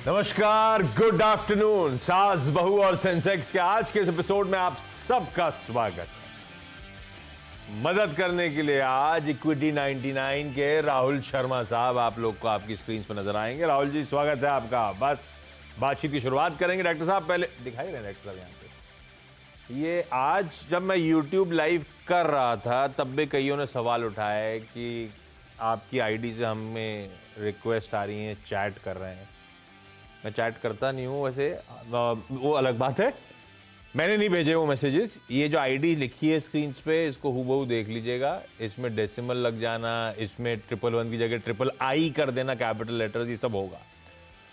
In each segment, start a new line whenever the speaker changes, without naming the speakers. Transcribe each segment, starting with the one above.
नमस्कार, good afternoon. सास, बहू और सेंसेक्स के आज के इस एपिसोड में आप सबका स्वागत है। मदद करने के लिए आज इक्विटी 99 के राहुल शर्मा साहब आप लोग को आपकी स्क्रीन पर नजर आएंगे। राहुल जी, स्वागत है आपका। बस बातचीत की शुरुआत करेंगे। डॉक्टर साहब पहले दिखाई रहे डॉक्टर साहब यहाँ पे। ये आज जब मैं YouTube लाइव कर रहा था तब भी कईयों ने सवाल उठाए कि आपकी आईडी से हमें रिक्वेस्ट आ रही है, चैट कर रहे हैं। मैं चैट करता नहीं हूँ वैसे, वो अलग बात है। मैंने नहीं भेजे वो मैसेजेस। ये जो आईडी लिखी है स्क्रीन पे, इसको हूबहू देख लीजिएगा। इसमें डेसिमल लग जाना, इसमें 111 की जगह III कर देना, कैपिटल लेटर्स, ये सब होगा।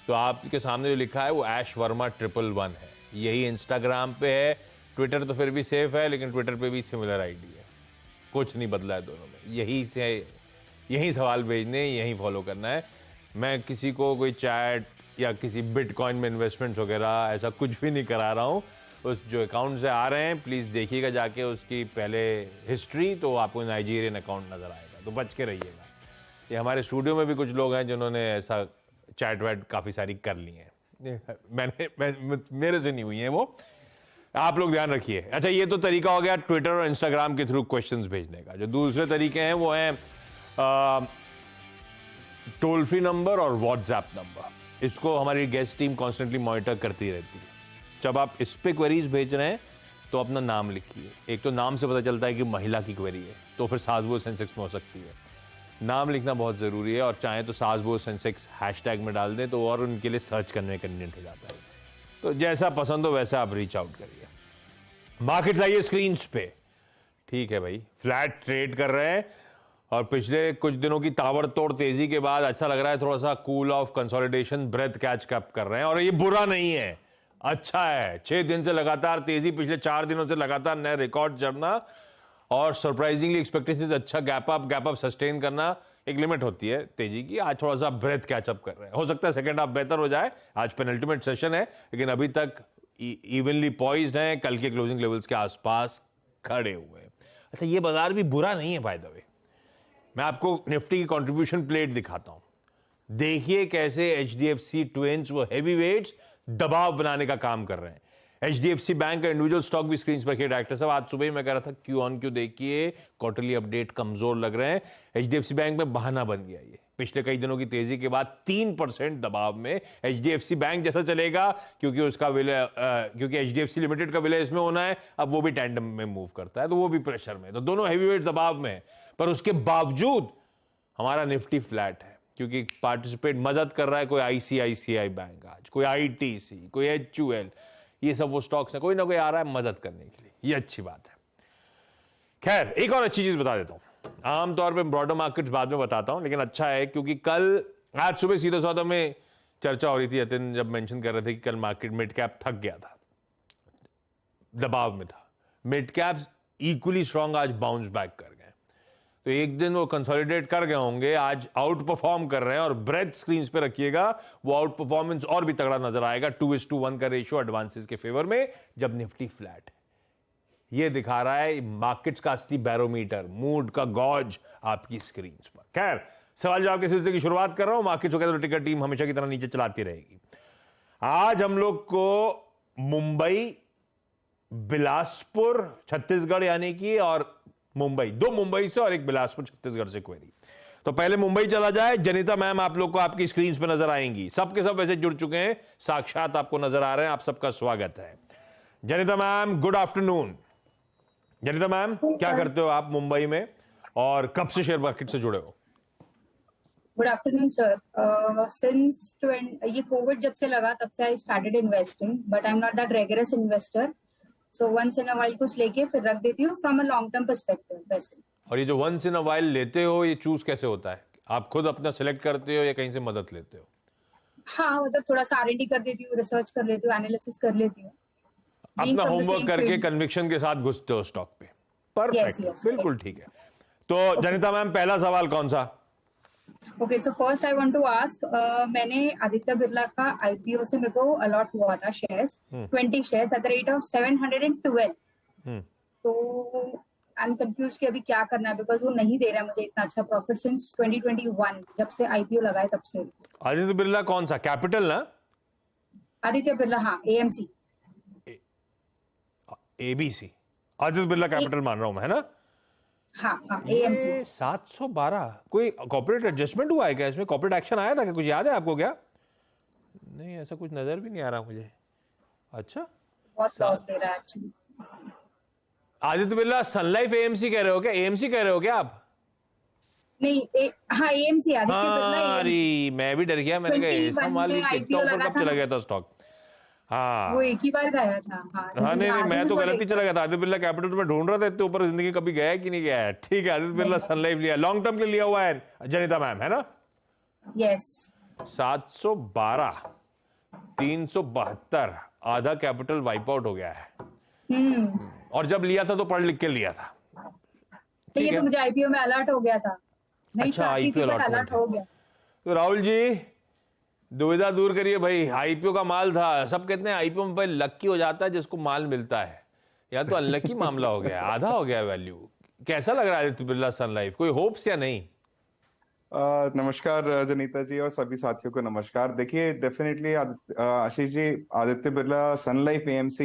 तो आपके सामने जो लिखा है वो ऐश वर्मा 111 है। यही इंस्टाग्राम पे है। ट्विटर तो फिर भी सेफ है, लेकिन ट्विटर पे भी सिमिलर आईडी है। कुछ नहीं बदला है दोनों में। यही सवाल भेजने, यही फॉलो करना है। मैं किसी को कोई चैट या किसी बिटकॉइन में इन्वेस्टमेंट्स वगैरह ऐसा कुछ भी नहीं करा रहा हूँ। उस जो अकाउंट से आ रहे हैं प्लीज़ देखिएगा जाके उसकी पहले हिस्ट्री, तो आपको नाइजीरियन अकाउंट नज़र आएगा, तो बच के रहिएगा। ये हमारे स्टूडियो में भी कुछ लोग हैं जिन्होंने ऐसा चैट वैट काफ़ी सारी कर ली हैं। मेरे से नहीं हुई हैं वो, आप लोग ध्यान रखिए। अच्छा, ये तो तरीका हो गया ट्विटर और इंस्टाग्राम के थ्रू क्वेश्चंस भेजने का। जो दूसरे तरीके हैं वो हैं टोल फ्री नंबर और व्हाट्सएप नंबर। इसको हमारी गेस्ट टीम कॉन्स्टेंटली मॉनिटर करती रहती है। जब आप इस पे क्वेरीज भेज रहे हैं तो अपना नाम लिखिए। एक तो नाम से पता चलता है कि महिला की क्वेरी है, तो फिर सास बहू सेंसेक्स में हो सकती है। नाम लिखना बहुत ज़रूरी है, और चाहे तो सास बहू सेंसेक्स हैशटैग में डाल दें तो और उनके लिए सर्च करने में कन्वीनियंट हो जाता है। तो जैसा पसंद हो वैसा आप रीच आउट करिए। मार्केट्स आइए स्क्रीन पे। ठीक है भाई, फ्लैट ट्रेड कर रहे हैं और पिछले कुछ दिनों की ताबड़तोड़ तेजी के बाद अच्छा लग रहा है। थोड़ा सा cool off consolidation, breath catch up कर रहे हैं, और ये बुरा नहीं है, अच्छा है। 6 दिन से लगातार तेजी, पिछले 4 दिनों से लगातार नए रिकॉर्ड चढ़ना, और सरप्राइजिंगली एक्सपेक्टेशंस अच्छा गैप अप सस्टेन करना। एक लिमिट होती है तेजी की। आज थोड़ा सा ब्रेथ कैच अप कर रहे हैं। हो सकता है सेकंड हाफ बेहतर हो जाए। आज पेनल्टीमेट सेशन है, लेकिन अभी तक इवनली पॉइज्ड हैं, कल के क्लोजिंग लेवल्स के आसपास खड़े हुए हैं। अच्छा, ये बाजार भी बुरा नहीं है बाय द वे। मैं आपको निफ्टी की कंट्रीब्यूशन प्लेट दिखाता हूं। देखिए कैसे HDFC ट्विंस, वो हेवी वेट्स, दबाव बनाने का काम कर रहे हैं। HDFC बैंक का इंडिविजुअल स्टॉक भी स्क्रीन पर किया। डायरेक्टर साहब, आज सुबह ही मैं कह रहा था क्यू ऑन क्यू देखिए, क्वार्टरली अपडेट कमजोर लग रहे हैं। HDFC बैंक में बहाना बन गया ये। पिछले कई दिनों की तेजी के बाद 3% दबाव में HDFC बैंक जैसा चलेगा, क्योंकि उसका विलय, क्योंकि HDFC लिमिटेड का विलय इसमें होना है, अब वो भी टैंडम में मूव करता है, तो वो भी प्रेशर में। तो दोनों हैवी वेट दबाव में है, पर उसके बावजूद हमारा निफ्टी फ्लैट है, क्योंकि पार्टिसिपेट मदद कर रहा है कोई ICICI बैंक, आज कोई ITC, कोई HUL, ये सब वो स्टॉक्स हैं, कोई ना कोई आ रहा है मदद करने के लिए। ये अच्छी बात है। खैर, एक और अच्छी चीज बता देता हूं। आमतौर पे ब्रॉडर मार्केट्स बाद में बताता हूं, लेकिन अच्छा है क्योंकि आज सुबह सीधे सौदा में चर्चा हो रही थी। अतिन जब मेंशन कर रहे थे कि कल मार्केट मिड कैप थक गया था, दबाव में था। मिड कैप्स इक्वली स्ट्रांग आज बाउंस बैक कर गए। तो एक दिन वो कंसोलिडेट कर गए होंगे, आज आउट परफॉर्म कर रहे हैं, और ब्रेथ स्क्रीन पे रखिएगा, वो आउट परफॉर्मेंस और भी तगड़ा नजर आएगा। 2:1 का रेशियो एडवांसेस के फेवर में जब निफ्टी फ्लैट है। ये दिखा रहा है मार्केट्स का असली बैरोमीटर, मूड का गॉज आपकी स्क्रीन पर। खैर, सवाल जवाब के सिलसिले की शुरुआत कर रहा हूं। मार्केट्स को कहते टिकर टीम हमेशा की तरह नीचे चलाती रहेगी। आज हम लोग को मुंबई, बिलासपुर छत्तीसगढ़ यानी कि, और मुंबई, 2 मुंबई से और 1 बिलासपुर छत्तीसगढ़ से क्वेरी। तो पहले मुंबई चला जाए। जनिता मैम आप लोग को आपकी स्क्रीन पे नजर आएंगी। सबके सब वैसे जुड़ चुके हैं, साक्षात आपको नजर आ रहे हैं। आप सबका स्वागत है। जनिता मैम, गुड आफ्टरनून। जनिता मैम, क्या करते हो आप मुंबई में, और कब से शेयर मार्केट से जुड़े हो?
Good afternoon sir. सिंस ये कोविड जब से लगा तब से I started investing, but I am not that regular investor. So once in a while कुछ लेके फिर रख देती हूँ from a long term perspective वैसे।
और ये जो वंस इन अ वाइल लेते हो, ये चूज कैसे होता है? आप खुद अपना सिलेक्ट करते हो या कहीं से मदद लेते हो?
हाँ, मतलब थोड़ा सा R&D कर देती हूँ, रिसर्च कर लेती हूँ, एनालिसिस कर लेती हूँ,
अपना होमवर्क करके कन्विक्शन के साथ घुसते हो स्टॉक पे। परफेक्ट, बिल्कुल ठीक है। तो जनिता मैम, पहला सवाल कौन सा?
Okay, so first I want to ask, मैंने आदित्य बिरला का IPO से मेरे को अलॉट हुआ था shares, 20 shares at the rate of 712। तो आई एम कंफ्यूज कि अभी क्या करना है, बिकॉज वो नहीं दे रहा है मुझे इतना अच्छा प्रॉफिट सिंस 2021, जब से IPO लगा है तब से।
आदित्य बिरला कौन सा? कैपिटल ना?
आदित्य बिरला, हाँ, AMC।
ABC, Aditya Birla capital मान रहा हूं मैं, है ना?
हाँ हाँ, AMC।
ये 712 कोई कॉर्पोरेट एडजस्टमेंट हुआ है क्या इसमें? कॉर्पोरेट एक्शन आया था क्या? कुछ याद है आपको क्या? नहीं, ऐसा कुछ नजर भी नहीं आ रहा मुझे। अच्छा,
बहुत लॉस दे रहा है एक्चुअली।
आदित्य बिरला सन लाइफ AMC कह रहे हो क्या? AMC कह रहे हो क्या आप?
नहीं, हाँ, AMC, आदित्य बिरला
हाँ,
AMC।
अरे मैं भी डर गया, मैंने कहा
21
इसका माल
में
इतना
IPO
ऊपर
लगा
कब
था
चला
ना,
गया था स्टॉक?
वो
हाँ
एक ही बार गया था। हाँ,
हाँ, नहीं नहीं, मैं तो गलती
एक
चला गया था। आदित्य बिरला कैपिटल में ढूंढ रहा था, इतने ऊपर जिंदगी कभी गया है कि नहीं गया है। ठीक है, आदित्य बिरला सन लाइफ लिया, लॉन्ग टर्म के लिए लिया हुआ है जनिता मैम, है ना?
यस।
712, 372, आधा कैपिटल वाइप आउट हो गया है। और जब लिया था तो पढ़ लिख के लिया था।
तो ये
ठीक
तो
है।
मुझे IPO में अलर्ट हो गया था, नहीं
अच्छा,
चाहती थी
IPO
बट
अलॉटमेंट
अलर्ट
है।
हो गया।
तो राहुल जी, दुविधा दूर करिए भाई, IPO का माल था। सब कहते हैं IPO में भाई लक्की हो जाता है जिसको माल मिलता है, या तो अनलक्की मामला हो गया, आधा हो गया वैल्यू। कैसा लग रहा है आदित्य बिरला सन लाइफ? कोई होप्स या नहीं?
नमस्कार जनीता जी और सभी साथियों को नमस्कार। देखिए, डेफिनेटली आशीष जी, आदित्य बिरला सन लाइफ AMC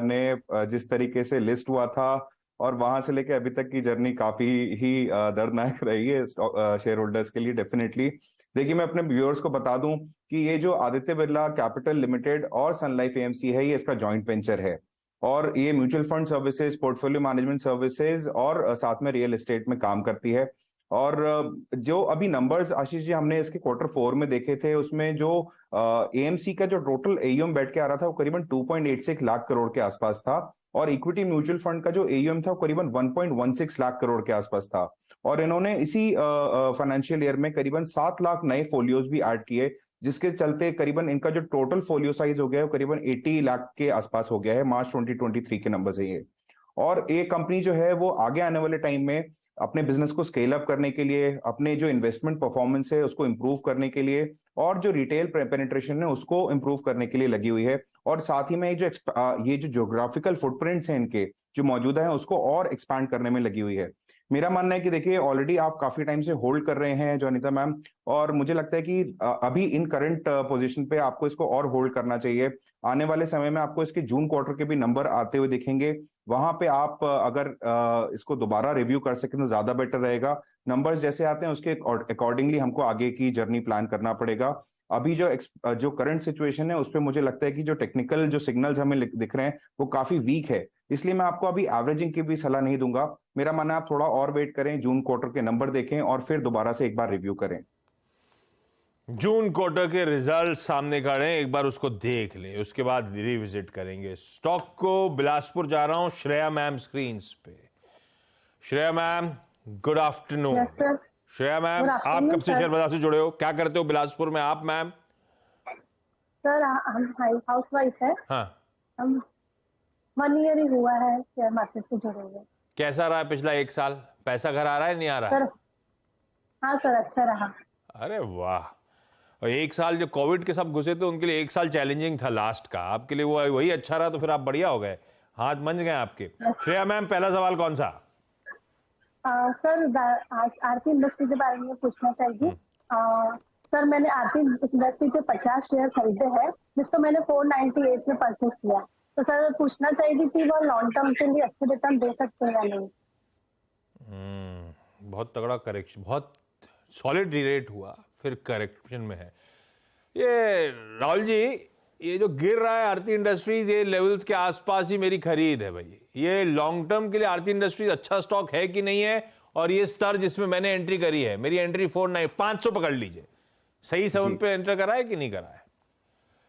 ने जिस तरीके से लिस्ट हुआ था और वहां से लेके अभी तक की जर्नी काफी ही दर्दनाक रही है शेयर होल्डर्स के लिए। डेफिनेटली देखिए, मैं अपने व्यूअर्स को बता दूं कि ये जो आदित्य बिरला कैपिटल लिमिटेड और सन लाइफ AMC है, ये इसका जॉइंट वेंचर है और ये mutual fund services, portfolio management services और साथ में रियल एस्टेट में काम करती है। और जो अभी नंबर्स आशीष जी हमने इसके Q4 में देखे थे, उसमें जो AMC का जो टोटल AUM बैठ के आ रहा था वो करीबन 2.86 लाख करोड़ के आसपास था और इक्विटी म्यूचुअल फंड का जो AUM था वो करीबन 1.16 लाख करोड़ के आसपास था। और इन्होंने इसी फाइनेंशियल ईयर में करीबन 7 लाख नए फोलियोज भी ऐड किए, जिसके चलते करीबन इनका जो टोटल फोलियो साइज हो गया है वो करीबन 80 लाख के आसपास हो गया है। मार्च 2023 के नंबर है ये। और ये कंपनी जो है वो आगे आने वाले टाइम में अपने बिजनेस को स्केल अप करने के लिए, अपने जो इन्वेस्टमेंट परफॉर्मेंस है उसको इंप्रूव करने के लिए और जो रिटेल पेनिट्रेशन है उसको इंप्रूव करने के लिए लगी हुई है। और साथ ही में ये जो ज्योग्राफिकल फुटप्रिंट्स हैं इनके जो मौजूदा है उसको और एक्सपैंड करने में लगी हुई है। मेरा मानना है कि देखिए, ऑलरेडी आप काफी टाइम से होल्ड कर रहे हैं जनिता मैम, और मुझे लगता है कि अभी इन करंट पोजीशन पे आपको इसको और होल्ड करना चाहिए। आने वाले समय में आपको इसके जून क्वार्टर के भी नंबर आते हुए दिखेंगे, वहां पे आप अगर इसको दोबारा रिव्यू कर सकें तो ज्यादा बेटर रहेगा। नंबर्स जैसे आते हैं उसके अकॉर्डिंगली हमको आगे की जर्नी प्लान करना पड़ेगा। अभी जो करंट सिचुएशन है उस पर मुझे लगता है कि जो टेक्निकल जो सिग्नल्स हमें दिख रहे हैं वो काफी वीक है, इसलिए मैं आपको अभी एवरेजिंग की भी सलाह नहीं दूंगा। मेरा मानना है आप थोड़ा और वेट करें, जून क्वार्टर के नंबर देखें और फिर दोबारा से एक बार रिव्यू करें।
जून क्वार्टर के रिजल्ट सामने खड़े हैं, एक बार उसको देख लें, उसके बाद रिविजिट करेंगे स्टॉक को। बिलासपुर जा रहा हूं, श्रेया मैम स्क्रीन पे। Shreya ma'am, good afternoon. Shreya ma'am, आप कब से शेयर बाजार से जुड़े हो? क्या करते हो बिलासपुर में आप मैम?
सर हम हाउस वाइफ है।
हाँ,
हम 1 ईयर ही हुआ है शेयर मार्केट से जुड़े हुए।
कैसा रहा पिछला 1 साल? पैसा घर आ रहा है नहीं आ रहा है?
सर हाँ सर, अच्छा रहा।
अरे वाह। और 1 साल जो कोविड के सब घुसे थे उनके लिए 1 साल चैलेंजिंग था लास्ट का, आपके लिए वो वही अच्छा रहा, तो फिर आप बढ़िया हो गए, हाथ मंज गए आपके। श्रेया मैम, पहला सवाल कौन सा?
सर आरती इंडस्ट्री के बारे में पूछना चाहिए। सर मैंने आरती इंडस्ट्री के 50 शेयर खरीदे हैं, जिसको मैंने 498 में परचेज किया। तो सर पूछना चाहिए कि वो लॉन्ग टर्म के लिए अच्छे रिटर्न दे सकते हैं या नहीं।
बहुत तगड़ा करेक्शन, बहुत सॉलिड रेट हुआ, फिर करेक्शन में है ये। राहुल जी, ये जो गिर रहा है आरती इंडस्ट्रीज, ये लेवल्स के आसपास ही मेरी खरीद है भाई। ये लॉन्ग टर्म के लिए आरती इंडस्ट्रीज अच्छा स्टॉक है कि नहीं है? और ये स्तर जिसमें मैंने एंट्री करी है, मेरी एंट्री 500 पकड़ लीजिए, सही से उन पे एंटर करा है कि नहीं करा है?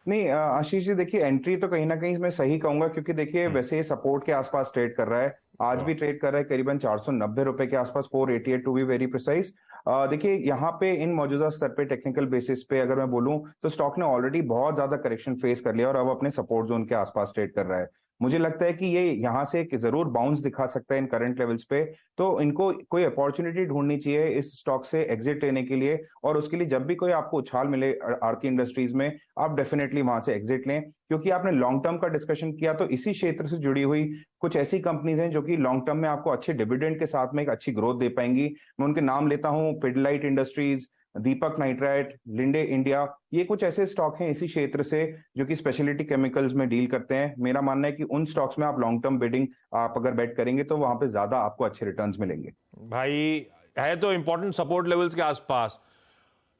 नहीं आशीष जी, देखिए एंट्री तो कहीं ना कहीं मैं सही कहूंगा, क्योंकि देखिए वैसे सपोर्ट के आसपास ट्रेड कर रहा है, आज भी ट्रेड कर रहा है करीबन 490 रुपए के आसपास, 488 टू बी वेरी प्रिसाइज। देखिए यहाँ पे इन मौजूदा स्तर पे टेक्निकल बेसिस पे अगर मैं बोलूं तो स्टॉक ने ऑलरेडी बहुत ज्यादा करेक्शन फेस कर लिया और अब अपने सपोर्ट जोन के आसपास ट्रेड कर रहा है। मुझे लगता है कि ये यहाँ से जरूर बाउंस दिखा सकता है इन करंट लेवल्स पे, तो इनको कोई अपॉर्चुनिटी ढूंढनी चाहिए इस स्टॉक से एग्जिट लेने के लिए। और उसके लिए जब भी कोई आपको उछाल मिले आरती इंडस्ट्रीज में, आप डेफिनेटली वहां से एग्जिट लें, क्योंकि आपने लॉन्ग टर्म का डिस्कशन किया तो इसी क्षेत्र से जुड़ी हुई कुछ ऐसी कंपनीज हैं जो कि लॉन्ग टर्म में आपको अच्छे डिविडेंड के साथ में एक अच्छी ग्रोथ दे पाएंगी। मैं उनके नाम लेता हूं, पिडिलाइट इंडस्ट्रीज, दीपक नाइट्राइट, लिंडे इंडिया, ये कुछ ऐसे स्टॉक हैं इसी क्षेत्र से जो कि स्पेशलिटी केमिकल्स में डील करते हैं। मेरा मानना है कि उन स्टॉक्स में आप लॉन्ग टर्म बिडिंग आप अगर बेट करेंगे तो वहां पे ज्यादा आपको अच्छे रिटर्न्स मिलेंगे।
भाई है तो इंपॉर्टेंट सपोर्ट लेवल्स के आसपास।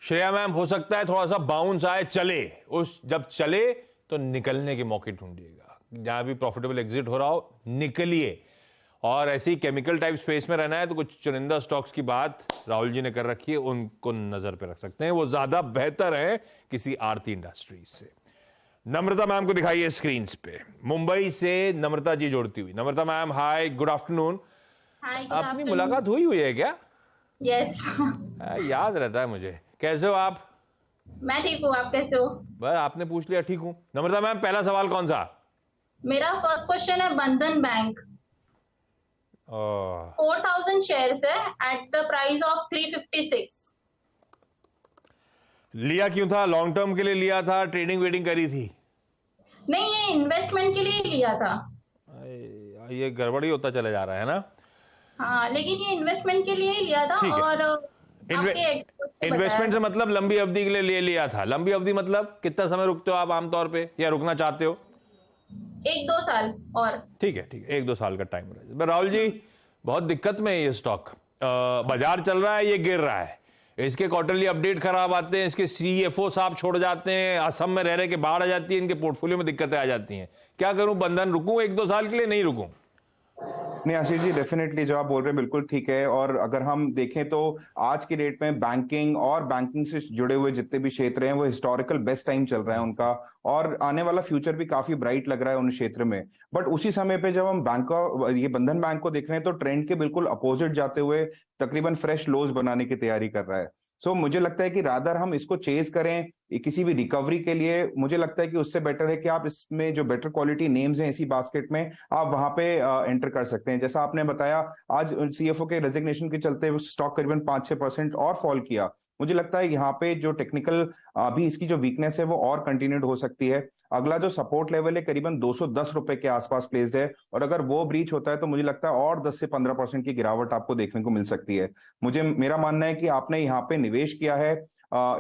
श्रेया मैम, हो सकता है थोड़ा सा बाउंस आए, चले, उस जब चले तो निकलने के मौके ढूंढिएगा। जहां भी प्रॉफिटेबल एग्जिट हो रहा हो निकलिए। और ऐसी केमिकल टाइप स्पेस में रहना है तो कुछ चुनिंदा स्टॉक्स की बात राहुल जी ने कर रखी है, उनको नजर पे रख सकते हैं, वो ज्यादा बेहतर है किसी आरती इंडस्ट्रीज से। नम्रता मैम को दिखाइए स्क्रीन पे। मुंबई से नम्रता जी जोड़ती हुई। नम्रता मैम, हाय, गुड आफ्टरनून। अपनी मुलाकात हुई है क्या?
यस।
याद रहता है मुझे। कैसे हो आप?
मैं ठीक हूँ, आप कैसे हो?
बस आपने पूछ लिया, ठीक हूं। नम्रता मैम, पहला सवाल कौन सा?
मेरा फर्स्ट क्वेश्चन है बंधन बैंक। 4000 शेयर्स है एट द प्राइस ऑफ 356।
लिया क्यों था? लॉन्ग टर्म के लिए लिया था? ट्रेडिंग वेडिंग करी थी?
नहीं, ये इन्वेस्टमेंट के लिए लिया था।
ये गड़बड़ी होता चला जा रहा है ना।
हाँ, लेकिन ये इन्वेस्टमेंट के लिए ही लिया था। और
इन्वेस्टमेंट से मतलब लंबी अवधि के लिए ले लिया था। लंबी अवधि मतलब कितना समय रुकते हो आप आमतौर पे, या रुकना चाहते हो?
1-2 साल और।
ठीक है, 1-2 साल का टाइम रहेगा। राहुल जी, बहुत दिक्कत में है ये स्टॉक। बाजार चल रहा है, ये गिर रहा है, इसके क्वार्टरली अपडेट खराब आते हैं, इसके सीएफओ साहब छोड़ जाते हैं, असम में रह रहे के बाढ़ आ जाती है, इनके पोर्टफोलियो में दिक्कतें आ जाती हैं। क्या करूं? बंधन रुकूं 1-2 साल के लिए? नहीं रुकूं?
नहीं आशीष जी, डेफिनेटली जो आप बोल रहे हैं बिल्कुल ठीक है। और अगर हम देखें तो आज की डेट में बैंकिंग और बैंकिंग से जुड़े हुए जितने भी क्षेत्र हैं वो हिस्टोरिकल बेस्ट टाइम चल रहा है उनका, और आने वाला फ्यूचर भी काफी ब्राइट लग रहा है उन क्षेत्र में। बट उसी समय पे जब हम ये बंधन बैंक को देख रहे हैं तो ट्रेंड के बिल्कुल अपोजिट जाते हुए तकरीबन फ्रेश लोज बनाने की तैयारी कर रहा है। सो मुझे लगता है कि रादर हम इसको चेज करें किसी भी रिकवरी के लिए, मुझे लगता है कि उससे बेटर है कि आप इसमें जो बेटर क्वालिटी नेम्स हैं इसी बास्केट में आप वहां पे एंटर कर सकते हैं। जैसा आपने बताया, आज सीएफओ के रेजिग्नेशन के चलते स्टॉक करीबन 5-6% और फॉल किया। मुझे लगता है यहाँ पे जो टेक्निकल अभी इसकी जो वीकनेस है वो और कंटिन्यूड हो सकती है। अगला जो सपोर्ट लेवल है करीबन 210 रुपए के आसपास प्लेस्ड है, और अगर वो ब्रीच होता है तो मुझे लगता है और 10 से 15% की गिरावट आपको देखने को मिल सकती है। मेरा मानना है कि आपने यहाँ पे निवेश किया है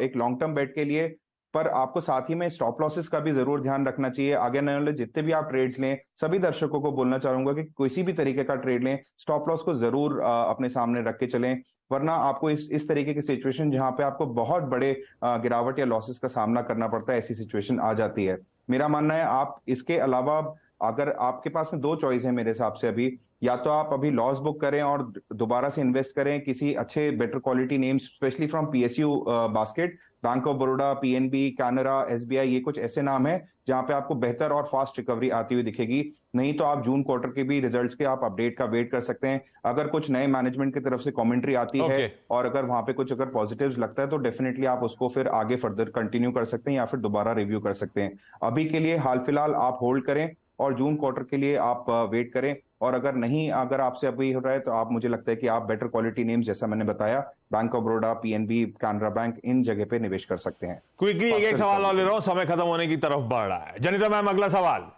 एक लॉन्ग टर्म बेट के लिए, पर आपको साथ ही में स्टॉप लॉसेस का भी जरूर ध्यान रखना चाहिए। आगे आने वाले जितने भी आप ट्रेड्स लें, सभी दर्शकों को बोलना चाहूंगा कि किसी भी तरीके का ट्रेड लें, स्टॉप लॉस को जरूर अपने सामने रख के चलें, वरना आपको इस तरीके की सिचुएशन जहां पे आपको बहुत बड़े गिरावट या लॉसेस का सामना करना पड़ता है, ऐसी सिचुएशन आ जाती है। मेरा मानना है आप इसके अलावा अगर आपके पास में 2 चॉइस है मेरे हिसाब से अभी, या तो आप अभी लॉस बुक करें और दोबारा से इन्वेस्ट करें किसी अच्छे better quality names, specially from PSU basket, bank of Baroda, PNB, Canara, SBI, ये कुछ ऐसे नाम हैं जहां पे आपको बेहतर और फास्ट रिकवरी आती हुई दिखेगी। नहीं तो आप जून क्वार्टर के भी रिजल्ट्स के आप अपडेट का वेट कर सकते हैं। अगर कुछ नए मैनेजमेंट की तरफ से कमेंट्री आती है और अगर वहां पे कुछ अगर पॉजिटिव्स लगता है तो डेफिनेटली आप उसको फिर आगे फर्दर कंटिन्यू कर सकते हैं या फिर दोबारा रिव्यू कर सकते हैं। अभी के लिए हाल फिलहाल आप होल्ड करें और जून क्वार्टर के लिए आप वेट करें। और अगर आपसे अभी हो रहा है तो आप, मुझे लगता है कि आप बेटर क्वालिटी नेम्स जैसा मैंने बताया, bank of Baroda, PNB, Canara bank, इन जगह पे निवेश कर सकते हैं।
क्विकली एक सवाल और ले रहा हूं, समय खत्म होने की तरफ बढ़ रहा है। जनिता मैम, अगला सवाल।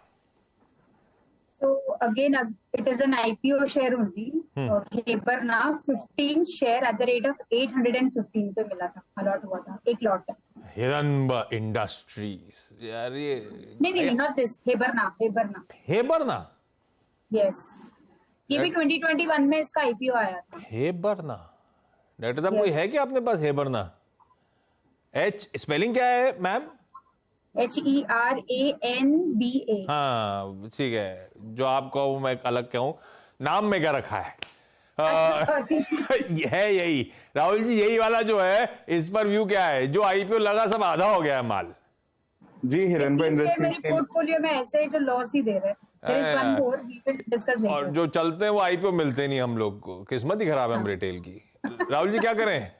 So again, it is an IPO share only. Heberna 15 share at the rate of 815 पे मिला था, अलॉट हुआ था, एक लॉट।
हिरनबा इंडस्ट्रीज, यार ये
नहीं, not this, हेबरना। यस, ये भी 2021 में इसका आईपीओ आया था।
हेबरना, डॉक्टर साहब कोई है क्या अपने पास हेबरना? एच स्पेलिंग क्या है मैम?
HERANBA।
हाँ ठीक है, जो आप कहो मैं अलग कहूं, नाम में क्या रखा है? है यही राहुल जी, यही वाला जो है, इस पर व्यू क्या है? जो आईपीओ लगा सब आधा हो गया है माल।
जी, हिरनबा
मेरे पोर्टफोलियो में ऐसे है जो लॉस ही दे रहे हैं। There is one more, we will discuss later.
और जो चलते हैं वो आईपीओ मिलते नहीं हम लोग को, किस्मत ही खराब है हम रिटेल की। राहुल जी क्या करें?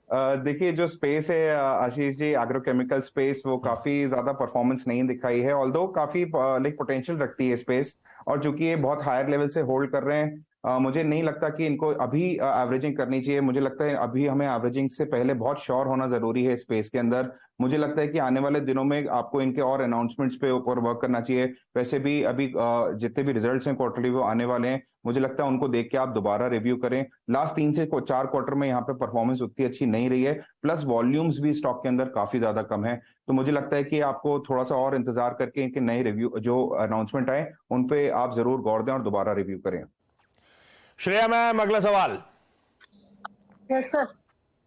देखिए, जो स्पेस है आशीष जी, एग्रोकेमिकल स्पेस, वो काफी ज्यादा परफॉर्मेंस नहीं दिखाई है, ऑल्दो काफी लाइक पोटेंशियल रखती है स्पेस। और चूंकि ये बहुत हायर लेवल से होल्ड कर रहे हैं, मुझे नहीं लगता कि इनको अभी एवरेजिंग करनी चाहिए। मुझे लगता है अभी हमें एवरेजिंग से पहले बहुत श्योर होना जरूरी है स्पेस के अंदर। मुझे लगता है कि आने वाले दिनों में आपको इनके और अनाउंसमेंट्स पे ऊपर वर्क करना चाहिए। वैसे भी अभी जितने भी रिजल्ट्स हैं क्वार्टरली वो आने वाले हैं, मुझे लगता है उनको देख के आप दोबारा रिव्यू करें। लास्ट 3 से 4 क्वार्टर में यहाँ पे परफॉर्मेंस उतनी अच्छी नहीं रही है, प्लस वॉल्यूम्स भी स्टॉक के अंदर काफी ज्यादा कम है। तो मुझे लगता है कि आपको थोड़ा सा और इंतजार करके इनके नए रिव्यू जो अनाउंसमेंट आए उन पे आप जरूर गौर दें और दोबारा रिव्यू करें।
श्रेया मैम, अगला सवाल।
Yes sir.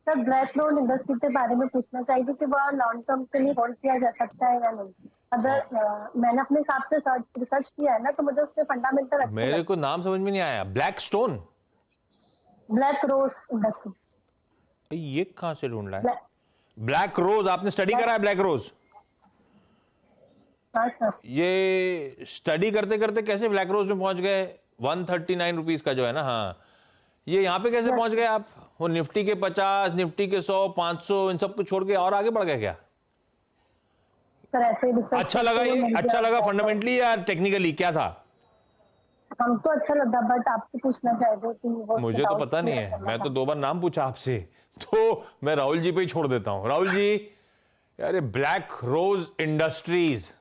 Sir black road industry के बारे में पूछना चाहिए कि वह लॉन्ग टर्म के लिए होल्ड किया जा सकता है या नहीं। अगर मैंने अपने हिसाब से रिसर्च किया है ना, तो मुझे उसके फंडामेंटल
मेरे को नाम समझ में नहीं आया। Black stone,
black rose industry.
ये कहां से ढूंढ रहा है? ब्लैक रोज आपने स्टडी करा है? ब्लैक रोज
हाँ सर।
ये स्टडी करते करते कैसे ब्लैक रोज में पहुंच गए? 139 रुपीज का जो है ना, हाँ, ये यहाँ पे कैसे पहुंच गए आप? वो निफ्टी के 50, निफ्टी के 100, 500 इन सबको छोड़ के और आगे बढ़ गए क्या?
सर ऐसे ही
अच्छा लगा ये? अच्छा लगा फंडामेंटली या टेक्निकली, क्या था?
हमको अच्छा लगा, बट आपसे पूछना चाहते कि वो
मुझे तो पता नहीं है, मैं तो 2 बार नाम पूछा आपसे, तो मैं राहुल जी पे ही छोड़ देता हूं। राहुल जी, यार ब्लैक रोज इंडस्ट्रीज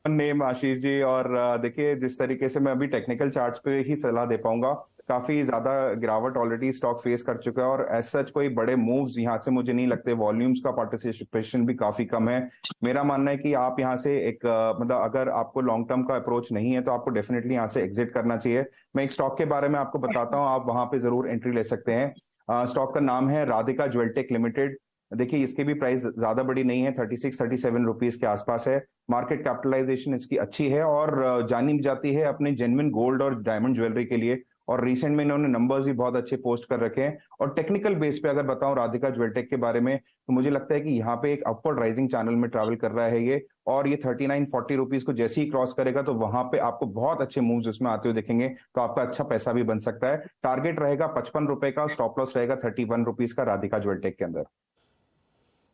नेम आशीष जी। और देखिए जिस तरीके से मैं अभी टेक्निकल चार्ट्स पे ही सलाह दे पाऊंगा, काफी ज्यादा गिरावट ऑलरेडी स्टॉक फेस कर चुका है और एज सच कोई बड़े मूव्स यहाँ से मुझे नहीं लगते। वॉल्यूम्स का पार्टिसिपेशन भी काफी कम है। मेरा मानना है कि आप यहाँ से एक मतलब अगर आपको लॉन्ग टर्म का अप्रोच नहीं है तो आपको डेफिनेटली यहाँ से एग्जिट करना चाहिए। मैं एक स्टॉक के बारे में आपको बताता हूँ, आप वहां पे जरूर एंट्री ले सकते हैं। स्टॉक का नाम है राधिका ज्वेलटेक लिमिटेड। देखिए इसकी भी प्राइस ज्यादा बड़ी नहीं है, 36-37 रुपीज के आसपास है। मार्केट कैपिटलाइजेशन इसकी अच्छी है और जानी जाती है अपने जेन्युइन गोल्ड और डायमंड ज्वेलरी के लिए। और रिसेंट में इन्होंने नंबर्स भी बहुत अच्छे पोस्ट कर रखे हैं। और टेक्निकल बेस पे अगर बताऊं राधिका ज्वेलटेक के बारे में, तो मुझे लगता है कि यहाँ पे एक अपवर्ड राइजिंग चैनल में ट्रैवल कर रहा है ये। और ये 39-40 रुपीज को जैसे ही क्रॉस करेगा तो वहां पे आपको बहुत अच्छे मूव्स इसमें आते हुए दिखेंगे, तो आपका अच्छा पैसा भी बन सकता है। टारगेट रहेगा 55 रुपए का, स्टॉप लॉस रहेगा 31 रुपीज का राधिका ज्वेलटेक के अंदर।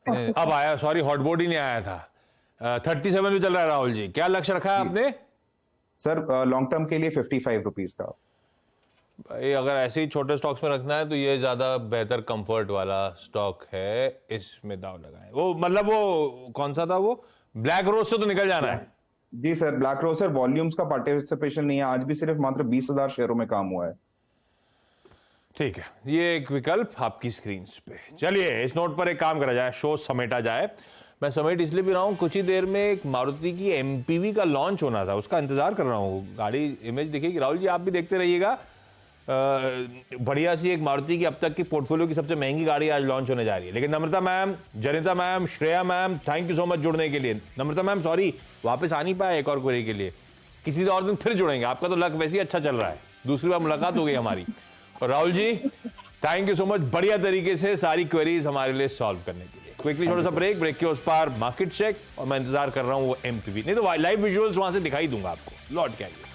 अब आया, सॉरी हॉटबोर्ड ही नहीं आया था। 37 भी चल रहा है। राहुल जी, क्या लक्ष्य रखा है आपने?
सर लॉन्ग टर्म के लिए 55 रुपीज का।
भाई अगर ऐसे ही छोटे स्टॉक्स में रखना है तो ये ज्यादा बेहतर कंफर्ट वाला स्टॉक है, इसमें दाव लगाएं। वो मतलब वो कौन सा था, वो ब्लैक रोज से तो निकल जाना है।
जी sir, black rose sir volumes का पार्टिसिपेशन नहीं है, आज भी सिर्फ मात्र 20,000 शेयरों में काम हुआ है।
ठीक है, ये एक विकल्प आपकी स्क्रीन पे। चलिए इस नोट पर एक काम करा जाए, शो समेटा जाए। मैं समेट इसलिए भी रहा हूं, कुछ ही देर में एक मारुति की एमपीवी का लॉन्च होना था, उसका इंतजार कर रहा हूं। गाड़ी इमेज दिखेगी, राहुल जी आप भी देखते रहिएगा। बढ़िया सी एक मारुति की अब तक की पोर्टफोलियो की सबसे महंगी गाड़ी आज लॉन्च होने जा रही है। लेकिन Namrata ma'am, Janita ma'am, Shreya ma'am, thank you so much जुड़ने के लिए। नम्रता मैम सॉरी वापस आ नहीं पाए एक और क्वेरी के लिए, किसी और दिन फिर जुड़ेंगे। आपका तो लक वैसे ही अच्छा चल रहा है, दूसरी बार मुलाकात हो गई हमारी। और Rahul ji thank you so much, बढ़िया तरीके से सारी क्वेरीज हमारे लिए सॉल्व करने के लिए। क्विकली थोड़ा सा ब्रेक के उस पार मार्केट चेक, और मैं इंतजार कर रहा हूं वो एमपीवी, नहीं तो लाइव विजुअल्स वहां से दिखाई दूंगा आपको। लौट के आइए।